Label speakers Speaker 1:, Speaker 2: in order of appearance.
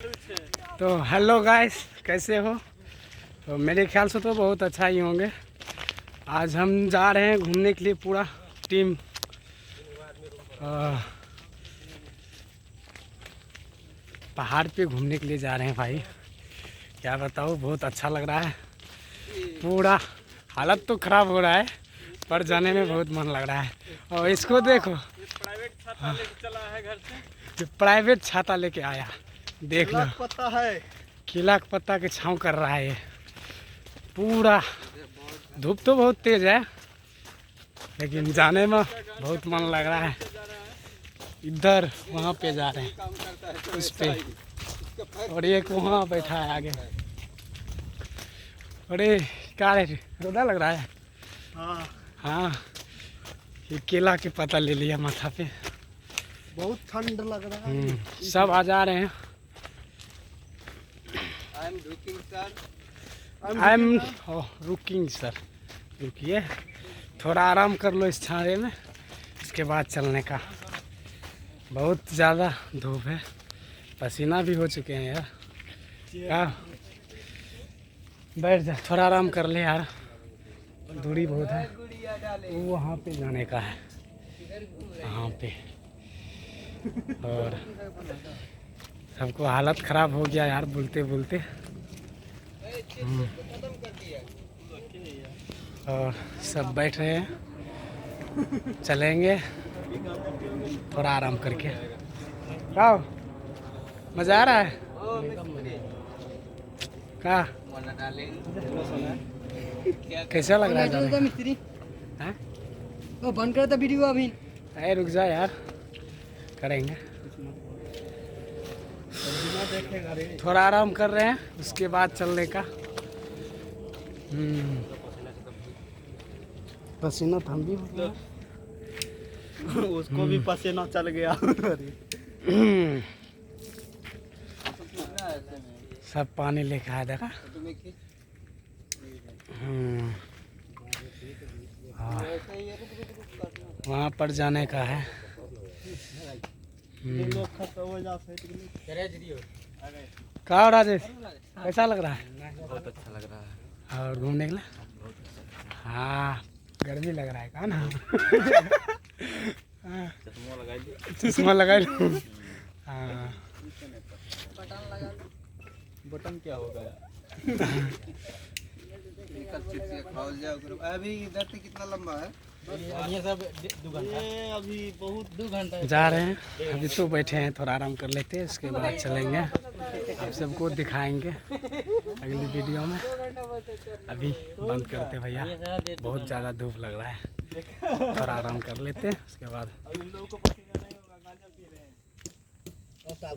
Speaker 1: तो hello guys, कैसे हो? तो मेरे ख्याल से तो बहुत अच्छा ही होंगे। आज हम जा रहे हैं घूमने के लिए, पूरा टीम पहाड़ पे घूमने के लिए जा रहे हैं भाई। क्या बताऊँ, बहुत अच्छा लग रहा है। पूरा हालत तो ख़राब हो रहा है पर जाने में बहुत मन लग रहा है। और इसको देखो,
Speaker 2: प्राइवेट छाता लेके चला है घर से।
Speaker 1: प्राइवेट छाता लेके आया, देख लो।
Speaker 2: पता है
Speaker 1: केला के पत्ता के छाँव कर रहा है ये। पूरा धूप तो बहुत तेज है लेकिन जाने में बहुत मन लग रहा है। इधर वहाँ पे जा रहे हैं उस पे, और एक वहाँ बैठा है आगे। अरे क्या है, रोदा लग रहा है। हाँ, ये केला के पत्ता ले लिया माथा पे।
Speaker 2: बहुत ठंड लग रहा है।
Speaker 1: सब आ जा रहे हैं। I am रुकिंग sir. रुकिए, थोड़ा आराम कर लो इस छाँवे में, इसके बाद चलने का। बहुत ज़्यादा धूप है, पसीना भी हो चुके हैं यार। क्या, बैठ जा, थोड़ा आराम कर ले यार, दूरी बहुत है। वो वहाँ पे जाने का है, वहाँ पे। और सबको हालत ख़राब हो गया यार बोलते बोलते। और सब बैठ रहे हैं, चलेंगे थोड़ा आराम करके। क्या मज़ा आ रहा है? क्या कैसा लग रहा है जाने?
Speaker 3: मिस्त्री
Speaker 1: हैं?
Speaker 3: वो बंद कर दे वीडियो अभी।
Speaker 1: अरे रुक जा यार, करेंगे। थोड़ा आराम कर रहे हैं, उसके बाद चलने का। पसीना तो हम भी हो गया।
Speaker 2: उसको भी पसीना चल गया।
Speaker 1: सब पानी लेके आया देखा। हाँ, वहाँ पर जाने का है। क्या हो राजेश, कैसा लग रहा है?
Speaker 2: बहुत अच्छा लग रहा है।
Speaker 1: और घूमने के लिए? हाँ, गर्मी लग रहा है का ना। चश्मा लगा लो। हाँ,
Speaker 2: बटन क्या होगा? अभी इधर से कितना लंबा है? ये सब 2 घंटा। ये अभी बहुत 2 घंटा
Speaker 1: जा रहे हैं। अभी तो बैठे हैं, थोड़ा आराम कर लेते हैं, उसके बाद चलेंगे। आप सबको दिखाएंगे अगली वीडियो में। अभी बंद करते भैया, बहुत ज़्यादा धूप लग रहा है। थोड़ा आराम कर लेते हैं, उसके बाद
Speaker 3: पसीना